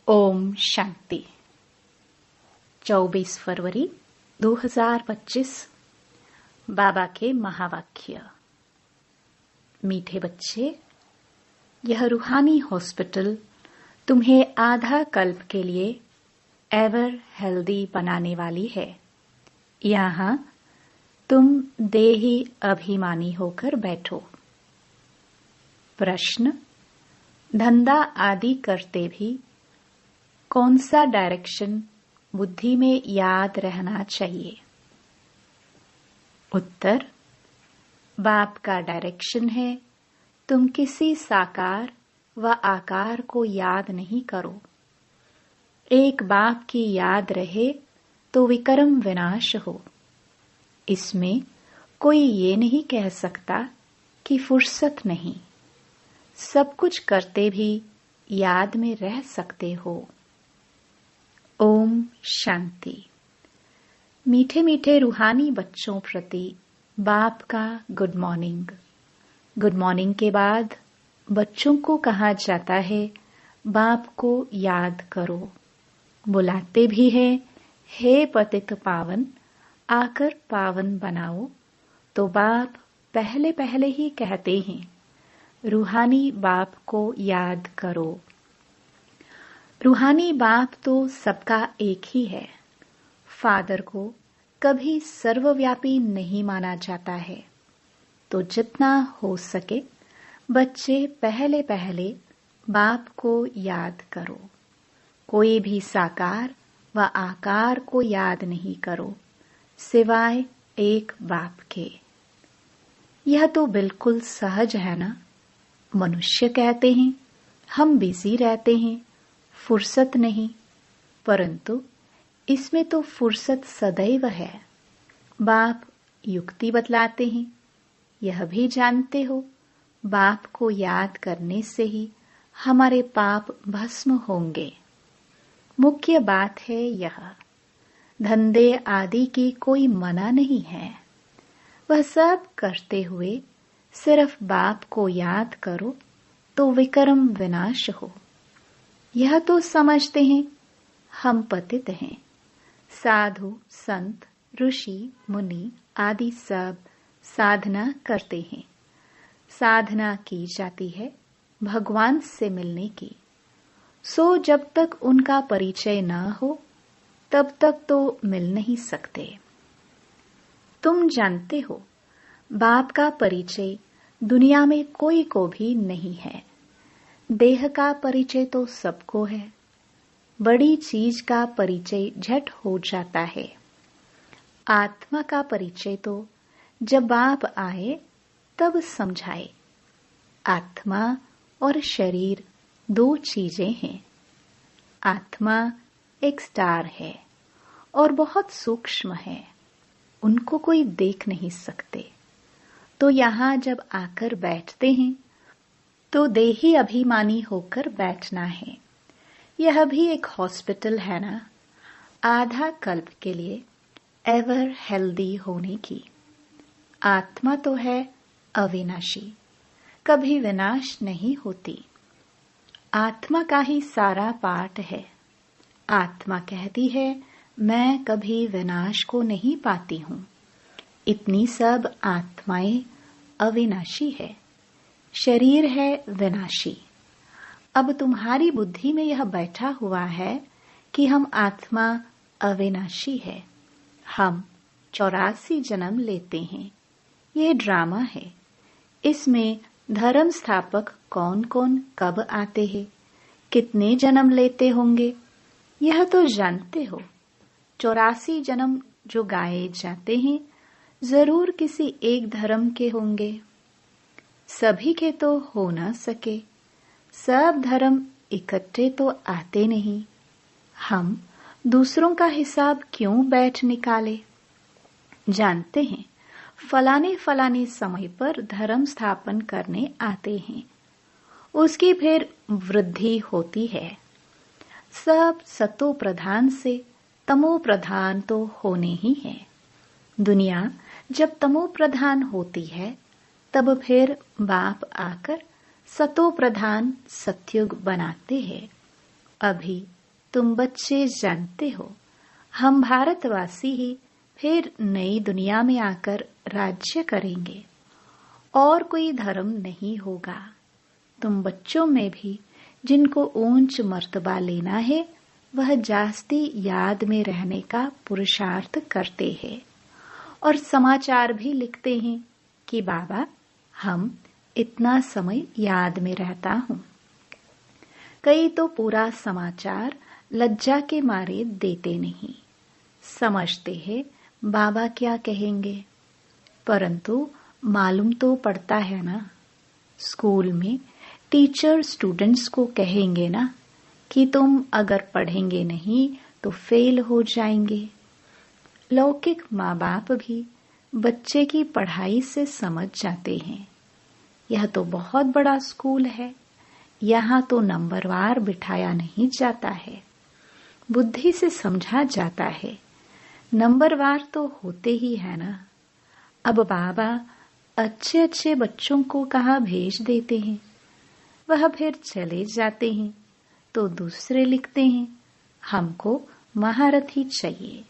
ओम शांति। 24 फरवरी 2025। बाबा के महावाक्य। मीठे बच्चे, यह रूहानी हॉस्पिटल तुम्हें आधा कल्प के लिए एवर हेल्दी बनाने वाली है। यहाँ तुम देही अभिमानी होकर बैठो। प्रश्न: धंधा आदि करते भी कौन सा डायरेक्शन बुद्धि में याद रहना चाहिए? उत्तर: बाप का डायरेक्शन है, तुम किसी साकार व आकार को याद नहीं करो। एक बाप की याद रहे तो विक्रम विनाश हो। इसमें कोई ये नहीं कह सकता कि फुर्सत नहीं। सब कुछ करते भी याद में रह सकते हो। ओम शांति। मीठे मीठे रूहानी बच्चों प्रति बाप का गुड मॉर्निंग। गुड मॉर्निंग के बाद बच्चों को कहा जाता है, बाप को याद करो। बुलाते भी हैं, हे पतित पावन, आकर पावन बनाओ। तो बाप पहले पहले ही कहते हैं, रूहानी बाप को याद करो। रूहानी बाप तो सबका एक ही है। फादर को कभी सर्वव्यापी नहीं माना जाता है। तो जितना हो सके बच्चे पहले पहले बाप को याद करो। कोई भी साकार व आकार को याद नहीं करो, सिवाय एक बाप के। यह तो बिल्कुल सहज है ना। मनुष्य कहते हैं हम बिजी रहते हैं, फुर्सत नहीं, परंतु इसमें तो फुर्सत सदैव है। बाप युक्ति बतलाते हैं, यह भी जानते हो, बाप को याद करने से ही हमारे पाप भस्म होंगे। मुख्य बात है यह, धंधे आदि की कोई मना नहीं है। वह सब करते हुए सिर्फ बाप को याद करो तो विक्रम विनाश हो। यह तो समझते हैं हम पतित हैं। साधु संत ऋषि मुनि आदि सब साधना करते हैं। साधना की जाती है भगवान से मिलने की। सो जब तक उनका परिचय न हो तब तक तो मिल नहीं सकते। तुम जानते हो, बाप का परिचय दुनिया में कोई को भी नहीं है। देह का परिचय तो सबको है। बड़ी चीज का परिचय झट हो जाता है। आत्मा का परिचय तो जब बाप आए तब समझाए। आत्मा और शरीर दो चीजें हैं। आत्मा एक स्टार है और बहुत सूक्ष्म है, उनको कोई देख नहीं सकते। तो यहाँ जब आकर बैठते हैं तो देही अभिमानी होकर बैठना है। यह भी एक हॉस्पिटल है ना, आधा कल्प के लिए एवर हेल्दी होने की। आत्मा तो है अविनाशी, कभी विनाश नहीं होती। आत्मा का ही सारा पाठ है। आत्मा कहती है मैं कभी विनाश को नहीं पाती हूँ। इतनी सब आत्माएं अविनाशी है, शरीर है विनाशी। अब तुम्हारी बुद्धि में यह बैठा हुआ है कि हम आत्मा अविनाशी है। हम 84 जन्म लेते हैं। ये ड्रामा है। इसमें धर्म स्थापक कौन कौन कब आते हैं, कितने जन्म लेते होंगे, यह तो जानते हो। 84 जन्म जो गाए जाते हैं जरूर किसी एक धर्म के होंगे। सभी के तो हो न सके। सब धर्म इकट्ठे तो आते नहीं। हम दूसरों का हिसाब क्यों बैठ निकाले। जानते हैं फलाने फलाने समय पर धर्म स्थापन करने आते हैं, उसकी फिर वृद्धि होती है। सब सतो प्रधान से तमो प्रधान तो होने ही है। दुनिया जब तमो प्रधान होती है तब फिर बाप आकर सतो प्रधान सत्युग बनाते हैं अभी तुम बच्चे जानते हो, हम भारतवासी ही फिर नई दुनिया में आकर राज्य करेंगे और कोई धर्म नहीं होगा। तुम बच्चों में भी जिनको ऊंच मर्तबा लेना है वह जास्ती याद में रहने का पुरुषार्थ करते हैं और समाचार भी लिखते हैं कि बाबा हम इतना समय याद में रहता हूँ। कई तो पूरा समाचार लज्जा के मारे देते नहीं, समझते हैं बाबा क्या कहेंगे, परंतु मालूम तो पड़ता है ना। स्कूल में टीचर स्टूडेंट्स को कहेंगे ना कि तुम अगर पढ़ेंगे नहीं तो फेल हो जाएंगे। लौकिक माँ बाप भी बच्चे की पढ़ाई से समझ जाते हैं, यह तो बहुत बड़ा स्कूल है, यहाँ तो नंबरवार बिठाया नहीं जाता है, बुद्धि से समझा जाता है, नंबरवार तो होते ही है ना। अब बाबा अच्छे अच्छे बच्चों को कहाँ भेज देते हैं, वह फिर चले जाते हैं तो दूसरे लिखते हैं हमको महारथी चाहिए।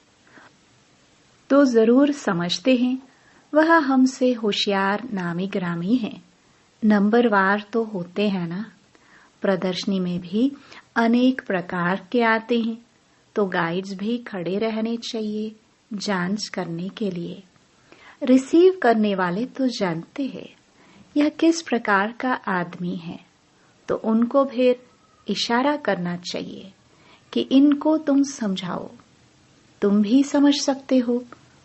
तो जरूर समझते हैं वह हमसे होशियार नामी ग्रामी है, नंबरवार तो होते हैं ना। प्रदर्शनी में भी अनेक प्रकार के आते हैं तो गाइड्स भी खड़े रहने चाहिए जांच करने के लिए। रिसीव करने वाले तो जानते हैं यह किस प्रकार का आदमी है, तो उनको फिर इशारा करना चाहिए कि इनको तुम समझाओ। तुम भी समझ सकते हो,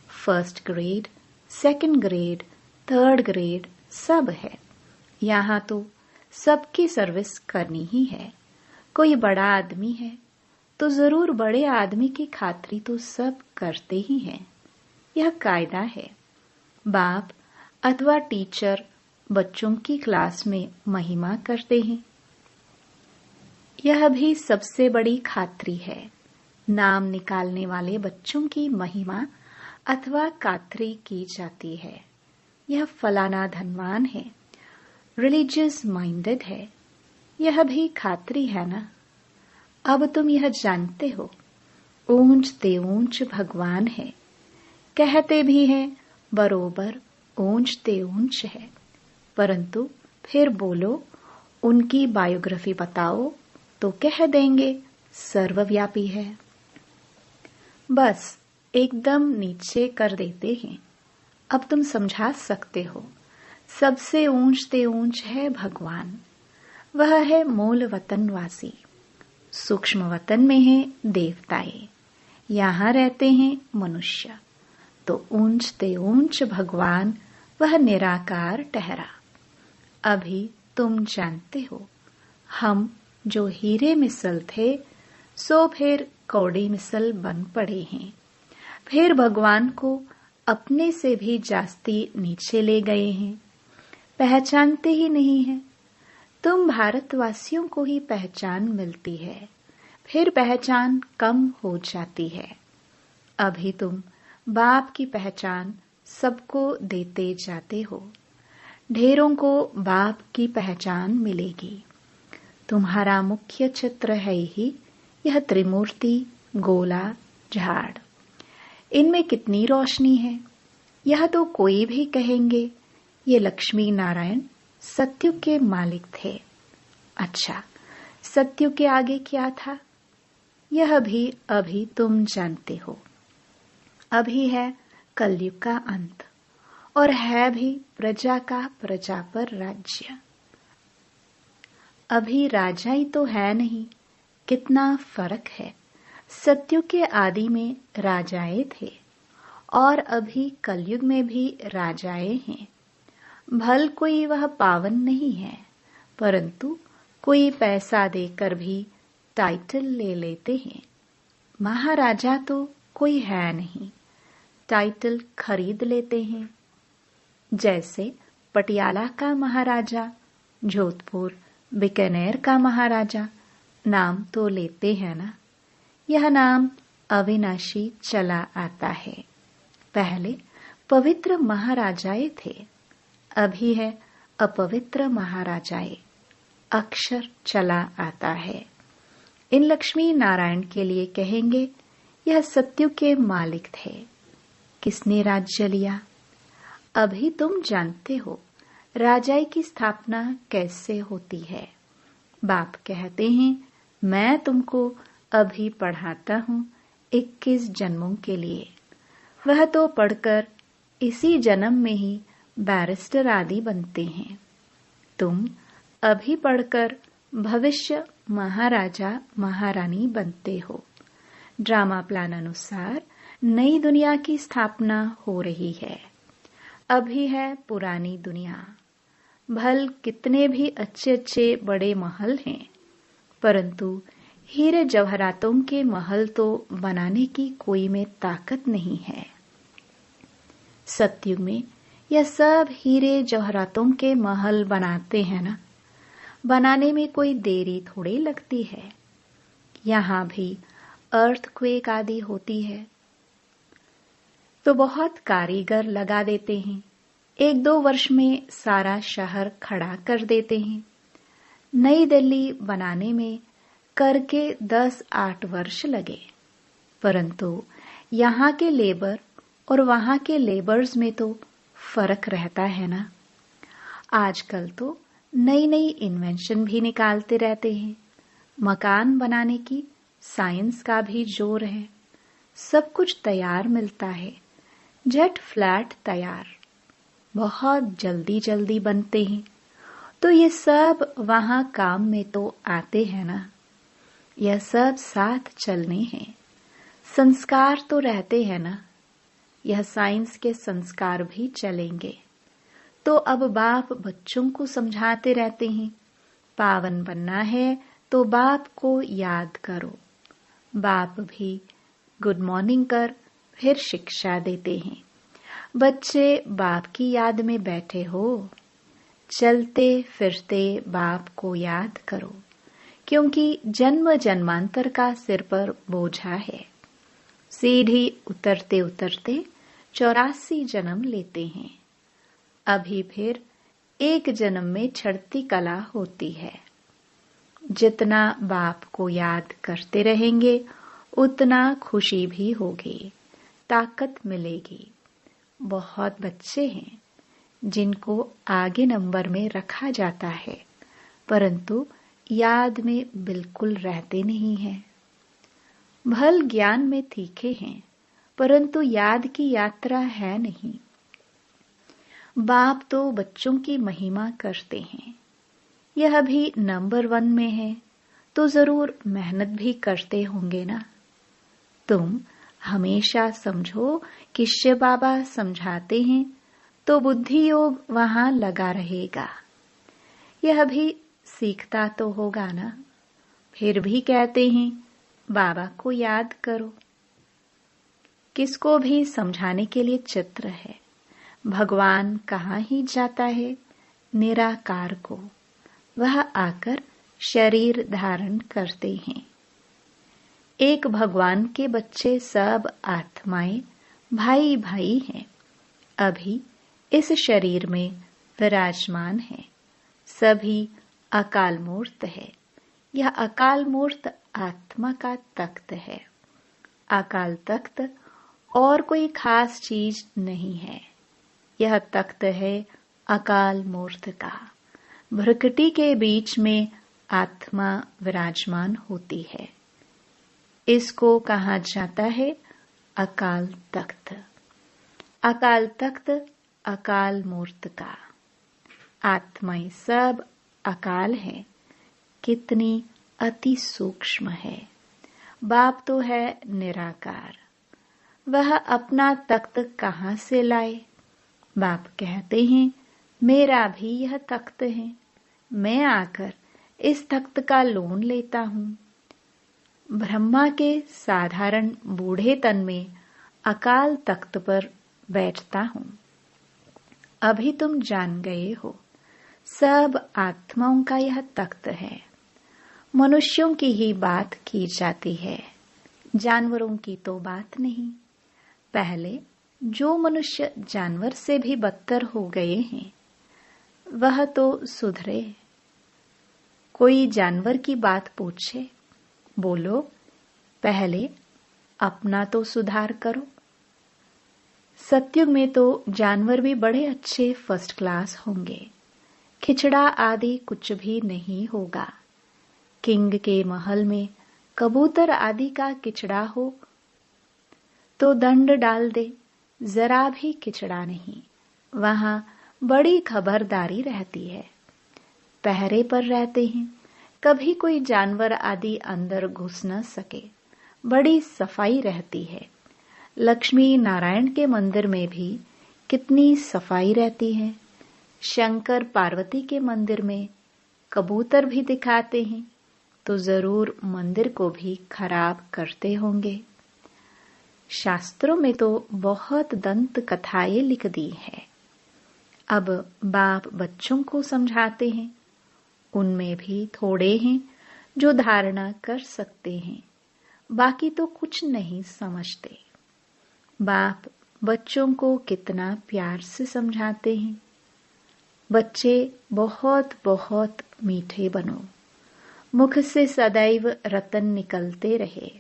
first grade, second grade, third grade सब है। यहाँ तो सबकी सर्विस करनी ही है। कोई बड़ा आदमी है तो जरूर बड़े आदमी की खातिरी तो सब करते ही हैं, यह कायदा है। बाप अथवा टीचर बच्चों की क्लास में महिमा करते हैं, यह भी सबसे बड़ी खातिरी है। नाम निकालने वाले बच्चों की महिमा अथवा खातिरी की जाती है, यह फलाना धनवान है, रिलीजियस माइंडेड है, यह भी खातिरी है ना। अब तुम यह जानते हो ऊंच ते ऊंच भगवान है, कहते भी हैं बरोबर ऊंच ते ऊंच है, परंतु फिर बोलो उनकी बायोग्राफी बताओ तो कह देंगे सर्वव्यापी है। बस एकदम नीचे कर देते हैं। अब तुम समझा सकते हो सबसे ऊंच ते ऊंच है भगवान, वह है मूल वतनवासी। सूक्ष्म वतन में है देवताएं, यहाँ रहते हैं मनुष्य, तो ऊंच ते ऊंच भगवान वह निराकार ठहरा। अभी तुम जानते हो हम जो हीरे मिसल थे सो फिर कौड़ी मिसल बन पड़े हैं, फिर भगवान को अपने से भी जास्ती नीचे ले गए हैं, पहचानते ही नहीं है। तुम भारतवासियों को ही पहचान मिलती है, फिर पहचान कम हो जाती है। अभी तुम बाप की पहचान सबको देते जाते हो, ढेरों को बाप की पहचान मिलेगी। तुम्हारा मुख्य चित्र है ही यह त्रिमूर्ति, गोला, झाड़, इनमें कितनी रोशनी है, यह तो कोई भी कहेंगे ये लक्ष्मी नारायण सत्युग के मालिक थे। अच्छा, सत्युग के आगे क्या था, यह भी अभी तुम जानते हो। अभी है कलयुग का अंत और है भी प्रजा का प्रजा पर राज्य। अभी राजा ही तो है नहीं, कितना फर्क है। सत्युग के आदि में राजाएं थे और अभी कलयुग में भी राजाएं हैं। भल कोई वह पावन नहीं है, परंतु कोई पैसा देकर भी टाइटल ले लेते हैं। महाराजा तो कोई है नहीं, टाइटल खरीद लेते हैं। जैसे पटियाला का महाराजा, जोधपुर, बीकानेर का महाराजा, नाम तो लेते हैं ना। यह नाम अविनाशी चला आता है। पहले पवित्र महाराजाएं थे, अभी है अपवित्र महाराजाएं। अक्षर चला आता है। इन लक्ष्मी नारायण के लिए कहेंगे, यह सत्युग के मालिक थे। किसने राज्य लिया? अभी तुम जानते हो राजाई की स्थापना कैसे होती है। बाप कहते हैं, मैं तुमको अभी पढ़ाता हूँ 21 जन्मों के लिए। वह तो पढ़कर इसी जन्म में ही बैरिस्टर आदि बनते हैं। तुम अभी पढ़कर भविष्य महाराजा महारानी बनते हो। ड्रामा प्लान अनुसार नई दुनिया की स्थापना हो रही है। अभी है पुरानी दुनिया। भल कितने भी अच्छे अच्छे बड़े महल हैं, परंतु हीरे जवाहरातों के महल तो बनाने की कोई में ताकत नहीं है। सतयुग में यह सब हीरे जवाहरातों के महल बनाते हैं ना, बनाने में कोई देरी थोड़ी लगती है। यहाँ भी अर्थक्वेक आदि होती है तो बहुत कारीगर लगा देते हैं, 1-2 वर्ष में सारा शहर खड़ा कर देते हैं। नई दिल्ली बनाने में करके 10-8 वर्ष लगे, परंतु यहाँ के लेबर और वहाँ के लेबर्स में तो फर्क रहता है ना। आजकल तो नई नई इन्वेंशन भी निकालते रहते हैं। मकान बनाने की साइंस का भी जोर है। सब कुछ तैयार मिलता है, जेट फ्लैट तैयार, बहुत जल्दी जल्दी बनते हैं। तो ये सब वहाँ काम में तो आते हैं ना। यह सब साथ चलने हैं। संस्कार तो रहते हैं ना। यह साइंस के संस्कार भी चलेंगे। तो अब बाप बच्चों को समझाते रहते हैं, पावन बनना है तो बाप को याद करो। बाप भी गुड मॉर्निंग कर फिर शिक्षा देते हैं। बच्चे बाप की याद में बैठे हो, चलते फिरते बाप को याद करो, क्योंकि जन्म जन्मांतर का सिर पर बोझा है। सीढ़ी उतरते उतरते 84 जन्म लेते हैं। अभी फिर एक जन्म में चढ़ती कला होती है। जितना बाप को याद करते रहेंगे उतना खुशी भी होगी, ताकत मिलेगी। बहुत बच्चे हैं जिनको आगे नंबर में रखा जाता है, परंतु याद में बिल्कुल रहते नहीं हैं। भल ज्ञान में तीखे हैं, परंतु याद की यात्रा है नहीं। बाप तो बच्चों की महिमा करते हैं। यह भी नंबर 1 में है तो जरूर मेहनत भी करते होंगे ना। तुम हमेशा समझो कि शिव बाबा समझाते हैं तो बुद्धि योग वहां लगा रहेगा। यह भी सीखता तो होगा ना। फिर भी कहते हैं बाबा को याद करो। किसको भी समझाने के लिए चित्र है। भगवान कहाँ ही जाता है निराकार को, वह आकर शरीर धारण करते हैं। एक भगवान के बच्चे सब आत्माएं भाई भाई हैं। अभी इस शरीर में विराजमान है। सभी अकाल मूर्त है। यह अकाल मूर्त आत्मा का तख्त है। अकाल तख्त और कोई खास चीज नहीं है। यह तख्त है अकाल मूर्त का। भ्रकटी के बीच में आत्मा विराजमान होती है। इसको कहा जाता है अकाल तख्त। अकाल तख्त अकाल मूर्त का। आत्माएं सब अकाल है। कितनी अति सूक्ष्म है। बाप तो है निराकार। वह अपना तख्त कहाँ से लाए? बाप कहते हैं मेरा भी यह तख्त है। मैं आकर इस तख्त का लोन लेता हूँ। ब्रह्मा के साधारण बूढ़े तन में अकाल तख्त पर बैठता हूँ। अभी तुम जान गए हो, सब आत्माओं का यह तख्त है। मनुष्यों की ही बात की जाती है, जानवरों की तो बात नहीं। पहले जो मनुष्य जानवर से भी बदतर हो गए हैं, वह तो सुधरे। कोई जानवर की बात पूछे, बोलो, पहले अपना तो सुधार करो। सतयुग में तो जानवर भी बड़े अच्छे फर्स्ट क्लास होंगे। खिचड़ा आदि कुछ भी नहीं होगा। किंग के महल में कबूतर आदि का किचड़ा हो तो दंड डाल दे, जरा भी किचड़ा नहीं। वहां बड़ी खबरदारी रहती है, पहरे पर रहते हैं, कभी कोई जानवर आदि अंदर घुस न सके। बड़ी सफाई रहती है। लक्ष्मी नारायण के मंदिर में भी कितनी सफाई रहती है। शंकर पार्वती के मंदिर में कबूतर भी दिखाते हैं तो जरूर मंदिर को भी खराब करते होंगे। शास्त्रों में तो बहुत दंत कथाएं लिख दी है। अब बाप बच्चों को समझाते हैं। उनमें भी थोड़े हैं जो धारणा कर सकते हैं, बाकी तो कुछ नहीं समझते। बाप बच्चों को कितना प्यार से समझाते हैं। बच्चे बहुत बहुत मीठे बनो, मुख से सदैव रतन निकलते रहे।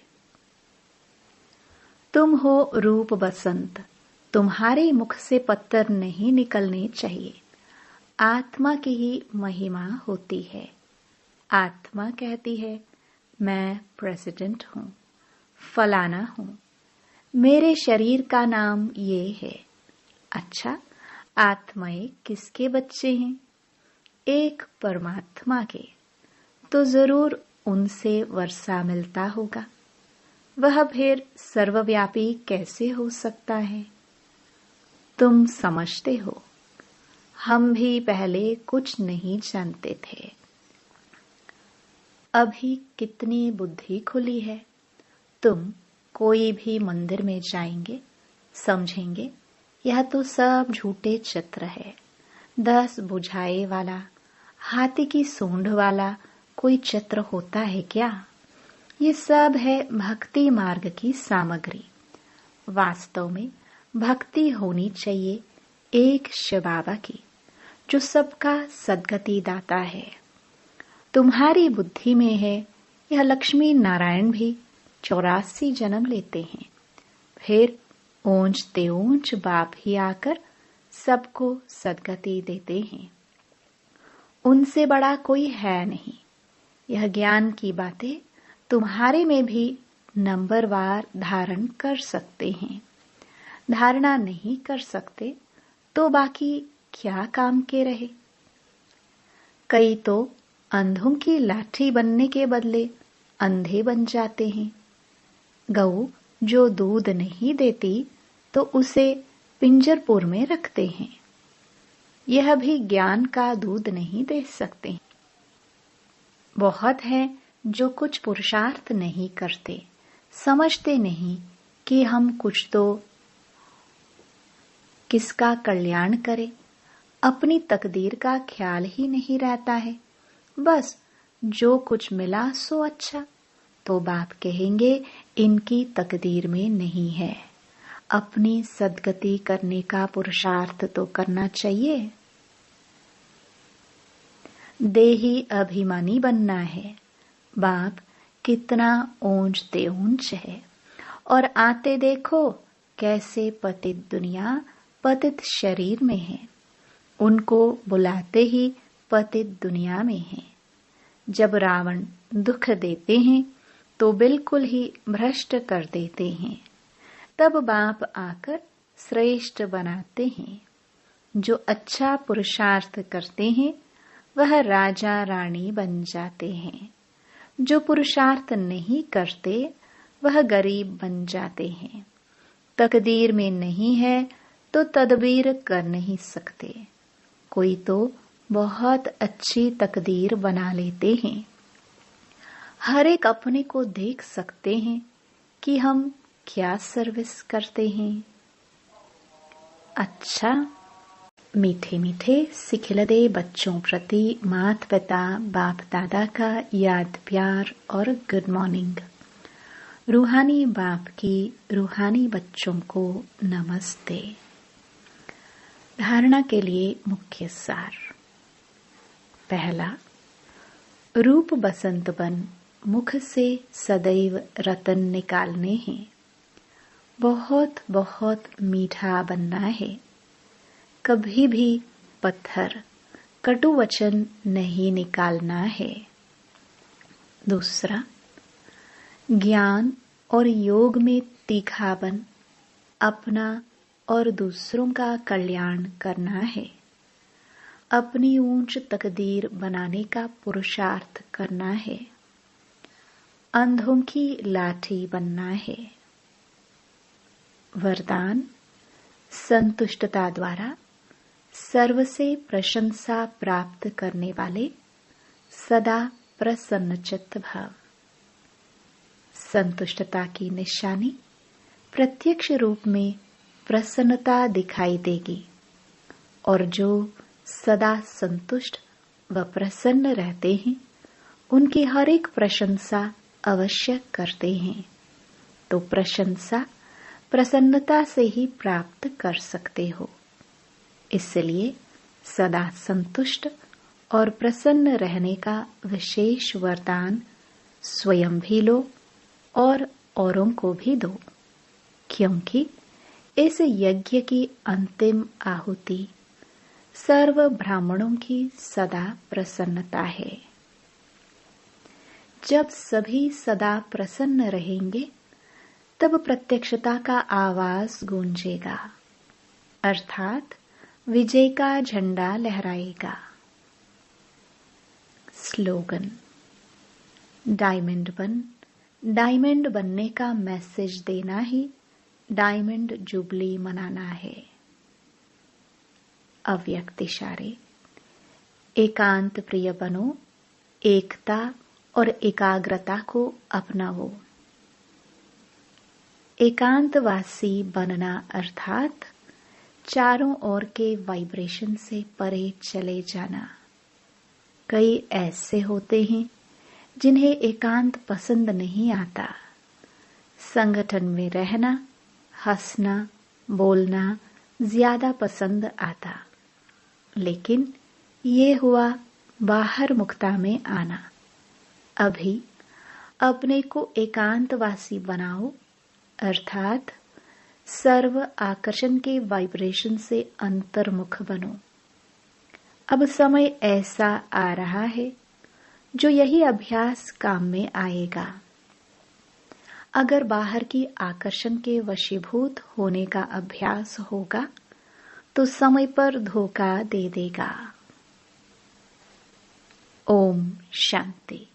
तुम हो रूप बसंत, तुम्हारे मुख से पत्थर नहीं निकलने चाहिए। आत्मा की ही महिमा होती है। आत्मा कहती है, मैं प्रेसिडेंट हूं, फलाना हूं, मेरे शरीर का नाम ये है। अच्छा, आत्माएं किसके बच्चे हैं? एक परमात्मा के। तो जरूर उनसे वर्षा मिलता होगा। वह फिर सर्वव्यापी कैसे हो सकता है? तुम समझते हो, हम भी पहले कुछ नहीं जानते थे। अभी कितनी बुद्धि खुली है। तुम कोई भी मंदिर में जाएंगे, समझेंगे यह तो सब झूठे चित्र है। 10 बुझाए वाला, हाथी की सूंड वाला कोई चित्र होता है क्या? ये सब है भक्ति मार्ग की सामग्री। वास्तव में भक्ति होनी चाहिए एक शिव बाबा की, जो सबका सद्गति दाता है। तुम्हारी बुद्धि में है यह लक्ष्मी नारायण भी 84 जन्म लेते हैं, फिर ऊंच ते ऊंच बाप ही आकर सबको सद्गति देते हैं। उनसे बड़ा कोई है नहीं। यह ज्ञान की बातें तुम्हारे में भी नंबरवार धारण कर सकते हैं। धारणा नहीं कर सकते तो बाकी क्या काम के रहे? कई तो अंधों की लाठी बनने के बदले अंधे बन जाते हैं। गऊ जो दूध नहीं देती तो उसे पिंजरपुर में रखते हैं। यह भी ज्ञान का दूध नहीं दे सकते। बहुत है जो कुछ पुरुषार्थ नहीं करते, समझते नहीं कि हम कुछ तो किसका कल्याण करें। अपनी तकदीर का ख्याल ही नहीं रहता है। बस जो कुछ मिला सो अच्छा। तो बाप कहेंगे इनकी तकदीर में नहीं है। अपनी सद्गति करने का पुरुषार्थ तो करना चाहिए। देही अभिमानी बनना है। बाप कितना ऊंच ते ऊंच है, और आते देखो कैसे पतित दुनिया पतित शरीर में है। उनको बुलाते ही पतित दुनिया में है। जब रावण दुख देते हैं तो बिल्कुल ही भ्रष्ट कर देते हैं। तब बाप आकर श्रेष्ठ बनाते हैं। जो अच्छा पुरुषार्थ करते हैं वह राजा रानी बन जाते हैं। जो पुरुषार्थ नहीं करते वह गरीब बन जाते हैं। तकदीर में नहीं है तो तदबीर कर नहीं सकते। कोई तो बहुत अच्छी तकदीर बना लेते हैं। हर एक अपने को देख सकते हैं कि हम क्या सर्विस करते हैं। अच्छा, मीठे मीठे सिखिलदे बच्चों प्रति माता पिता बाप दादा का याद प्यार और गुड मॉर्निंग। रूहानी बाप की रूहानी बच्चों को नमस्ते। धारणा के लिए मुख्य सार। पहला, रूप बसंत बन मुख से सदैव रतन निकालने हैं। बहुत बहुत मीठा बनना है। कभी भी पत्थर कटु वचन नहीं निकालना है। दूसरा, ज्ञान और योग में तीखापन अपना और दूसरों का कल्याण करना है। अपनी ऊंच तकदीर बनाने का पुरुषार्थ करना है। अंधों की लाठी बनना है। वरदान, संतुष्टता द्वारा सर्व से प्रशंसा प्राप्त करने वाले सदा प्रसन्नचित्त भव। संतुष्टता की निशानी प्रत्यक्ष रूप में प्रसन्नता दिखाई देगी और जो सदा संतुष्ट व प्रसन्न रहते हैं उनकी हर एक प्रशंसा अवश्य करते हैं, तो प्रशंसा प्रसन्नता से ही प्राप्त कर सकते हो। इसलिए सदा संतुष्ट और प्रसन्न रहने का विशेष वरदान स्वयं भी लो और औरों को भी दो, क्योंकि इस यज्ञ की अंतिम आहुति सर्व ब्राह्मणों की सदा प्रसन्नता है। जब सभी सदा प्रसन्न रहेंगे तब प्रत्यक्षता का आवाज गूंजेगा, अर्थात विजय का झंडा लहराएगा। स्लोगन, डायमंड बनने का मैसेज देना ही डायमंड जुबली मनाना है। अव्यक्त इशारे, एकांत प्रिय बनो, एकता और एकाग्रता को अपनाओ। एकांतवासी बनना अर्थात चारों ओर के वाइब्रेशन से परे चले जाना। कई ऐसे होते हैं जिन्हें एकांत पसंद नहीं आता। संगठन में रहना, हंसना, बोलना ज्यादा पसंद आता, लेकिन ये हुआ बाहर मुक्ता में आना। अभी अपने को एकांतवासी बनाओ, अर्थात सर्व आकर्षण के वाइब्रेशन से अंतर्मुख बनो। अब समय ऐसा आ रहा है जो यही अभ्यास काम में आएगा। अगर बाहर की आकर्षण के वशीभूत होने का अभ्यास होगा तो समय पर धोखा दे देगा। ओम शांति।